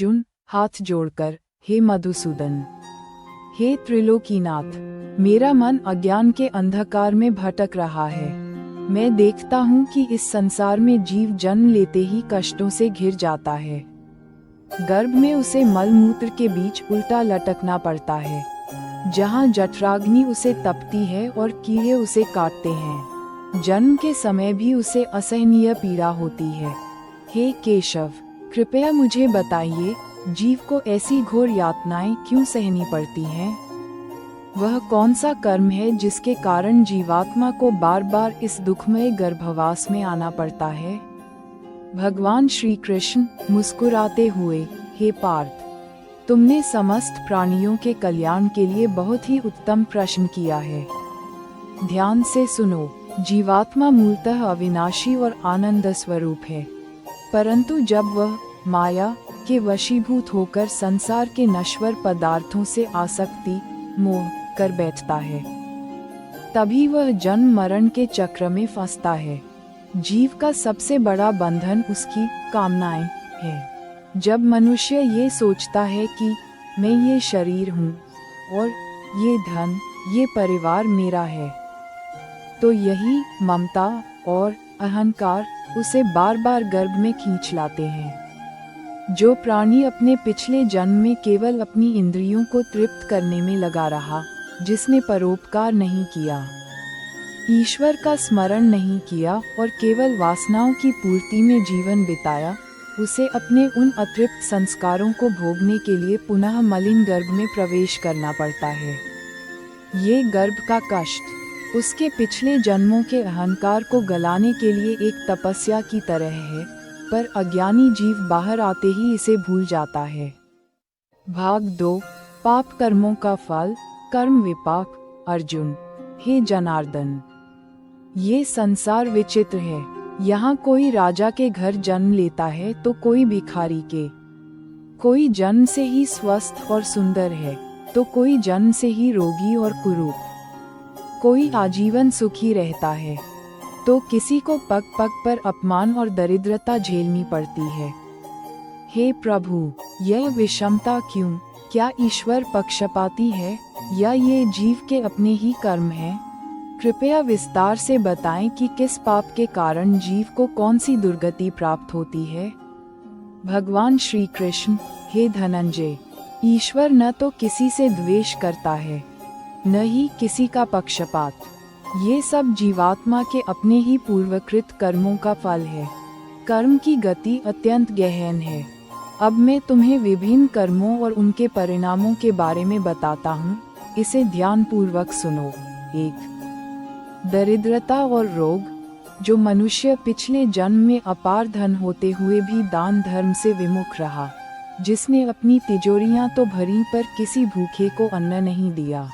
अर्जुन हाथ जोड़कर, हे मधुसूदन, हे त्रिलोकीनाथ, मेरा मन अज्ञान के अंधकार में भटक रहा है। मैं देखता हूँ कि इस संसार में जीव जन्म लेते ही कष्टों से घिर जाता है। गर्भ में उसे मलमूत्र के बीच उल्टा लटकना पड़ता है, जहाँ जठराग्नि उसे तपती है और कीड़े उसे काटते हैं। जन्म के समय भी उसे असहनीय पीड़ा होती है। हे केशव, कृपया मुझे बताइए, जीव को ऐसी घोर यातनाएं क्यों सहनी पड़ती हैं? वह कौन सा कर्म है जिसके कारण जीवात्मा को बार बार इस दुखमय गर्भवास में आना पड़ता है? भगवान श्री कृष्ण मुस्कुराते हुए, हे पार्थ, तुमने समस्त प्राणियों के कल्याण के लिए बहुत ही उत्तम प्रश्न किया है। ध्यान से सुनो, जीवात्मा मूलतः अविनाशी और आनंद स्वरूप है, परंतु जब वह माया के वशीभूत होकर संसार के नश्वर पदार्थों से आसक्ति मोह कर बैठता है, तभी वह जन्म मरण के चक्र में फंसता है। जीव का सबसे बड़ा बंधन उसकी कामनाएं है। जब मनुष्य ये सोचता है कि मैं ये शरीर हूँ और ये धन, ये परिवार मेरा है, तो यही ममता और अहंकार उसे बार बार गर्भ में खींच लाते हैं। जो प्राणी अपने पिछले जन्म में केवल अपनी इंद्रियों को तृप्त करने में लगा रहा, जिसने परोपकार नहीं किया, ईश्वर का स्मरण नहीं किया और केवल वासनाओं की पूर्ति में जीवन बिताया, उसे अपने उन अतृप्त संस्कारों को भोगने के लिए पुनः मलिन गर्भ में प्रवेश करना पड़ता है। ये गर्भ का कष्ट उसके पिछले जन्मों के अहंकार को गलाने के लिए एक तपस्या की तरह है, पर अज्ञानी जीव बाहर आते ही इसे भूल जाता है। भाग 2, पाप कर्मों का फल, कर्म विपाक। अर्जुन, हे जनार्दन, ये संसार विचित्र है। यहाँ कोई राजा के घर जन्म लेता है तो कोई भिखारी के, कोई जन्म से ही स्वस्थ और सुंदर है तो कोई जन्म से ही रोगी और कुरूप, कोई आजीवन सुखी रहता है तो किसी को पग पग पर अपमान और दरिद्रता झेलनी पड़ती है। हे प्रभु, यह विषमता क्यों? क्या ईश्वर पक्षपाती है या ये जीव के अपने ही कर्म हैं? कृपया विस्तार से बताएं कि किस पाप के कारण जीव को कौन सी दुर्गति प्राप्त होती है। भगवान श्री कृष्ण, हे धनंजय, ईश्वर न तो किसी से द्वेष करता है, न ही किसी का पक्षपात। ये सब जीवात्मा के अपने ही पूर्वकृत कर्मों का फल है। कर्म की गति अत्यंत गहन है। अब मैं तुम्हें विभिन्न कर्मों और उनके परिणामों के बारे में बताता हूँ, इसे ध्यान पूर्वक सुनो। 1. दरिद्रता और रोग। जो मनुष्य पिछले जन्म में अपार धन होते हुए भी दान धर्म से विमुख रहा, जिसने अपनी तिजोरियां तो भरी पर किसी भूखे को अन्न नहीं दिया,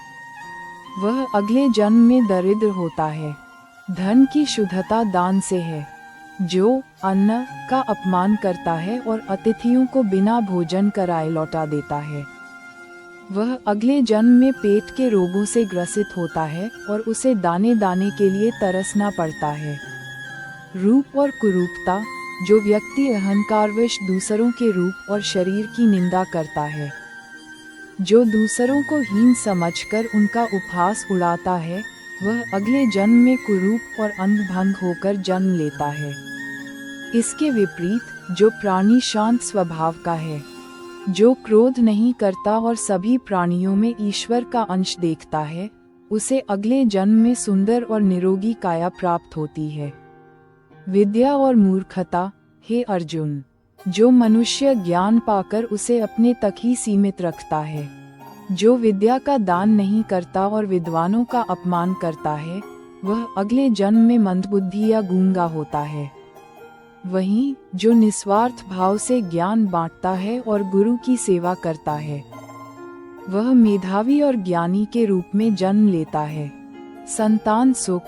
वह अगले जन्म में दरिद्र होता है। धन की शुद्धता दान से है। जो अन्न का अपमान करता है और अतिथियों को बिना भोजन कराए लौटा देता है, वह अगले जन्म में पेट के रोगों से ग्रसित होता है और उसे दाने दाने के लिए तरसना पड़ता है। रूप और कुरूपता। जो व्यक्ति अहंकारवश दूसरों के रूप और शरीर की निंदा करता है, जो दूसरों को हीन समझकर उनका उपहास उड़ाता है, वह अगले जन्म में कुरूप और अंधभंग होकर जन्म लेता है। इसके विपरीत जो प्राणी शांत स्वभाव का है, जो क्रोध नहीं करता और सभी प्राणियों में ईश्वर का अंश देखता है, उसे अगले जन्म में सुंदर और निरोगी काया प्राप्त होती है। विद्या और मूर्खता। हे अर्जुन, जो मनुष्य ज्ञान पाकर उसे अपने तक ही सीमित रखता है, जो विद्या का दान नहीं करता और विद्वानों का अपमान करता है, वह अगले जन्म में मंदबुद्धि या गूंगा होता है। वहीं जो निस्वार्थ भाव से ज्ञान बांटता है और गुरु की सेवा करता है, वह मेधावी और ज्ञानी के रूप में जन्म लेता है। संतान सुख।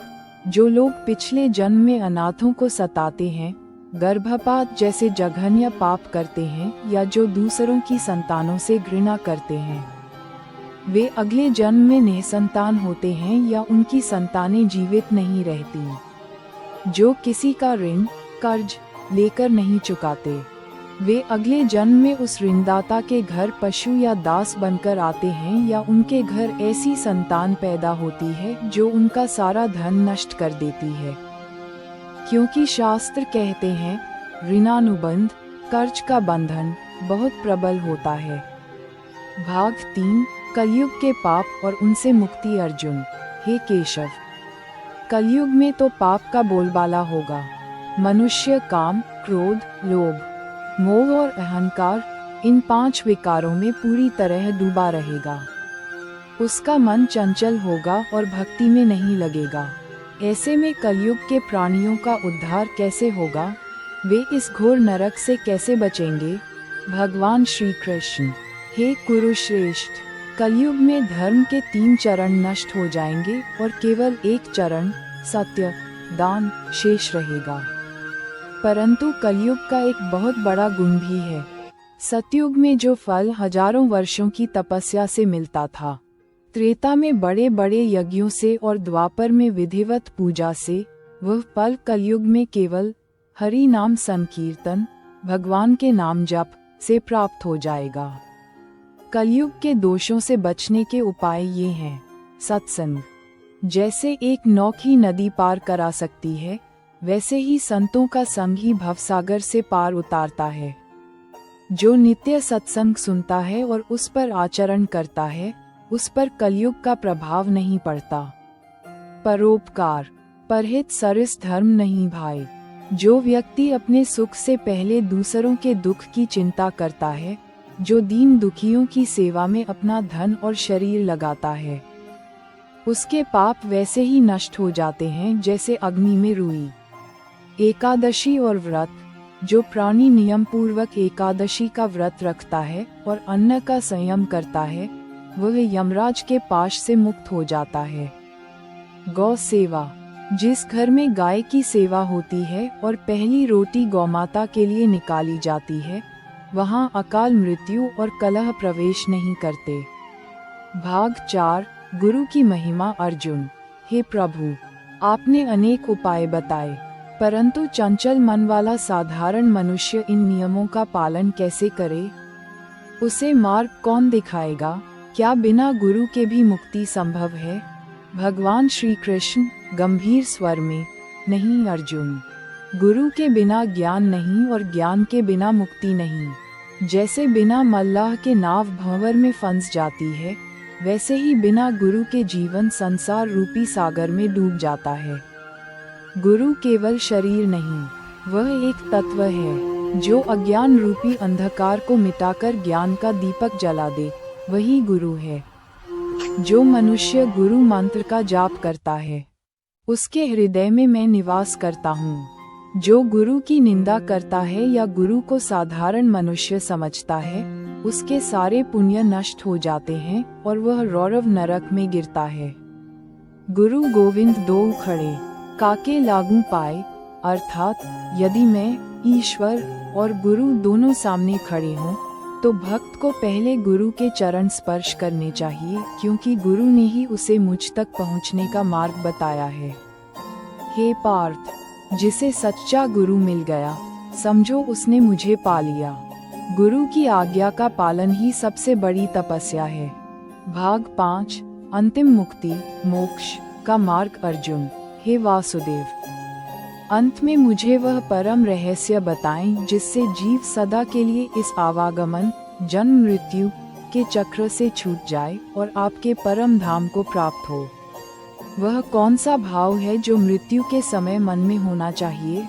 जो लोग पिछले जन्म में अनाथों को सताते हैं, गर्भपात जैसे जघन्य पाप करते हैं, या जो दूसरों की संतानों से घृणा करते हैं, वे अगले जन्म में निसंतान होते हैं या उनकी संतानें जीवित नहीं रहती। जो किसी का ऋण कर्ज लेकर नहीं चुकाते, वे अगले जन्म में उस ऋणदाता के घर पशु या दास बनकर आते हैं या उनके घर ऐसी संतान पैदा होती है जो उनका सारा धन नष्ट कर देती है। क्योंकि शास्त्र कहते हैं, ऋणानुबंध, कर्ज का बंधन बहुत प्रबल होता है। भाग 3, कलयुग के पाप और उनसे मुक्ति। अर्जुन, हे केशव, कलयुग में तो पाप का बोलबाला होगा। मनुष्य काम, क्रोध, लोभ, मोह और अहंकार, इन 5 विकारों में पूरी तरह डूबा रहेगा। उसका मन चंचल होगा और भक्ति में नहीं लगेगा। ऐसे में कलयुग के प्राणियों का उद्धार कैसे होगा? वे इस घोर नरक से कैसे बचेंगे? भगवान श्री कृष्ण, हे कुरुश्रेष्ठ, कलयुग में धर्म के 3 चरण नष्ट हो जाएंगे और केवल एक चरण, सत्य, दान, शेष रहेगा। परंतु कलयुग का एक बहुत बड़ा गुण भी है। सतयुग में जो फल हजारों वर्षों की तपस्या से मिलता था, त्रेता में बड़े बड़े यज्ञों से और द्वापर में विधिवत पूजा से, वह फल कलयुग में केवल हरि नाम संकीर्तन, भगवान के नाम जप से प्राप्त हो जाएगा। कलयुग के दोषों से बचने के उपाय ये हैं। सत्संग, जैसे एक नौकी नदी पार करा सकती है, वैसे ही संतों का संग ही भवसागर से पार उतारता है। जो नित्य सत्संग सुनता है और उस पर आचरण करता है, उस पर कलयुग का प्रभाव नहीं पड़ता। परोपकार, परहित सरिस धर्म नहीं भाई। जो व्यक्ति अपने सुख से पहले दूसरों के दुख की चिंता करता है, जो दीन दुखियों की सेवा में अपना धन और शरीर लगाता है, उसके पाप वैसे ही नष्ट हो जाते हैं जैसे अग्नि में रुई। एकादशी और व्रत, जो प्राणी नियम पूर्वक एकादशी का व्रत रखता है और अन्न का संयम करता है, वह यमराज के पाश से मुक्त हो जाता है। गौ सेवा, जिस घर में गाय की सेवा होती है और पहली रोटी गौमाता के लिए निकाली जाती है, वहाँ अकाल मृत्यु और कलह प्रवेश नहीं करते। भाग 4, गुरु की महिमा। अर्जुन, हे प्रभु, आपने अनेक उपाय बताए, परंतु चंचल मन वाला साधारण मनुष्य इन नियमों का पालन कैसे करे? उसे मार्ग कौन दिखाएगा? क्या बिना गुरु के भी मुक्ति संभव है? भगवान श्री कृष्ण गंभीर स्वर में, नहीं अर्जुन, गुरु के बिना ज्ञान नहीं और ज्ञान के बिना मुक्ति नहीं। जैसे बिना मल्लाह के नाव भंवर में फंस जाती है, वैसे ही बिना गुरु के जीवन संसार रूपी सागर में डूब जाता है। गुरु केवल शरीर नहीं, वह एक तत्व है जो अज्ञान रूपी अंधकार को मिटाकर ज्ञान का दीपक जला दे, वही गुरु है। जो मनुष्य गुरु मंत्र का जाप करता है, उसके हृदय में मैं निवास करता हूँ। जो गुरु की निंदा करता है या गुरु को साधारण मनुष्य समझता है, उसके सारे पुण्य नष्ट हो जाते हैं और वह रौरव नरक में गिरता है। गुरु गोविंद दो खड़े काके लागू पाए, अर्थात यदि मैं, ईश्वर और गुरु दोनों सामने खड़े हों, तो भक्त को पहले गुरु के चरण स्पर्श करने चाहिए, क्योंकि गुरु ने ही उसे मुझ तक पहुंचने का मार्ग बताया है। हे पार्थ, जिसे सच्चा गुरु मिल गया, समझो उसने मुझे पा लिया। गुरु की आज्ञा का पालन ही सबसे बड़ी तपस्या है। भाग 5, अंतिम मुक्ति मोक्ष का मार्ग। अर्जुन, हे वासुदेव, अंत में मुझे वह परम रहस्य बताएं जिससे जीव सदा के लिए इस आवागमन जन्म मृत्यु के चक्र से छूट जाए और आपके परम धाम को प्राप्त हो। वह कौन सा भाव है जो मृत्यु के समय मन में होना चाहिए?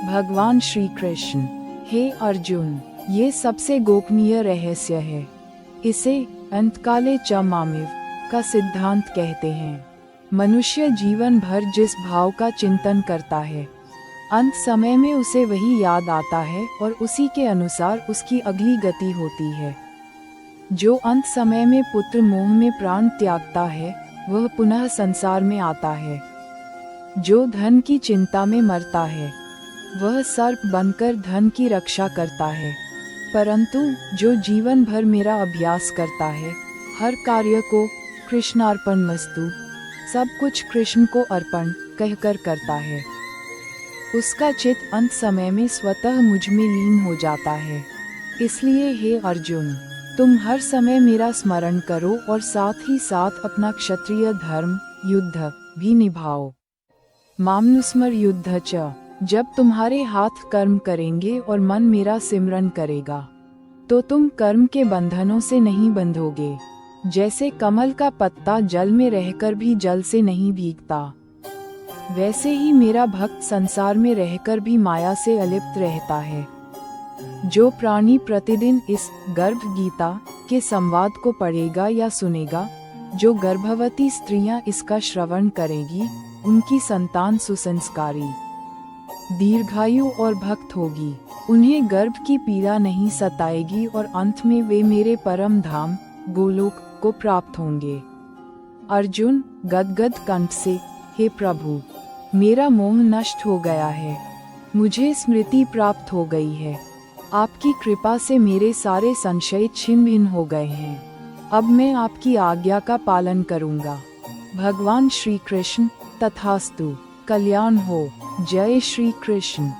भगवान श्री कृष्ण, हे अर्जुन, ये सबसे गोपनीय रहस्य है। इसे अंतकाले च मामिव का सिद्धांत कहते हैं। मनुष्य जीवन भर जिस भाव का चिंतन करता है, अंत समय में उसे वही याद आता है और उसी के अनुसार उसकी अगली गति होती है। जो अंत समय में पुत्र मोह में प्राण त्यागता है, वह पुनः संसार में आता है। जो धन की चिंता में मरता है, वह सर्प बनकर धन की रक्षा करता है। परंतु जो जीवन भर मेरा अभ्यास करता है, हर कार्य को कृष्णार्पणमस्तु, सब कुछ कृष्ण को अर्पण कहकर करता है, उसका चित्त अंत समय में स्वतः मुझ में लीन हो जाता है। इसलिए हे अर्जुन, तुम हर समय मेरा स्मरण करो और साथ ही साथ अपना क्षत्रिय धर्म युद्ध भी निभाओ। मामनुस्मर युद्ध च, जब तुम्हारे हाथ कर्म करेंगे और मन मेरा सिमरन करेगा तो तुम कर्म के बंधनों से नहीं बंधोगे। जैसे कमल का पत्ता जल में रहकर भी जल से नहीं भीगता, वैसे ही मेरा भक्त संसार में रहकर भी माया से अलिप्त रहता है। जो प्राणी प्रतिदिन इस गर्भ गीता के संवाद को पढ़ेगा या सुनेगा, जो गर्भवती स्त्रियां इसका श्रवण करेगी, उनकी संतान सुसंस्कारी, दीर्घायु और भक्त होगी। उन्हें गर्भ की पीड़ा नहीं सताएगी और अंत में वे मेरे परम धाम गोलोक को प्राप्त होंगे। अर्जुन गदगद कंठ से, हे प्रभु, मेरा मोह नष्ट हो गया है, मुझे स्मृति प्राप्त हो गई है। आपकी कृपा से मेरे सारे संशय छिन्न भिन्न हो गए हैं। अब मैं आपकी आज्ञा का पालन करूंगा। भगवान श्री कृष्ण तथास्तु। कल्याण हो। जय श्री कृष्ण।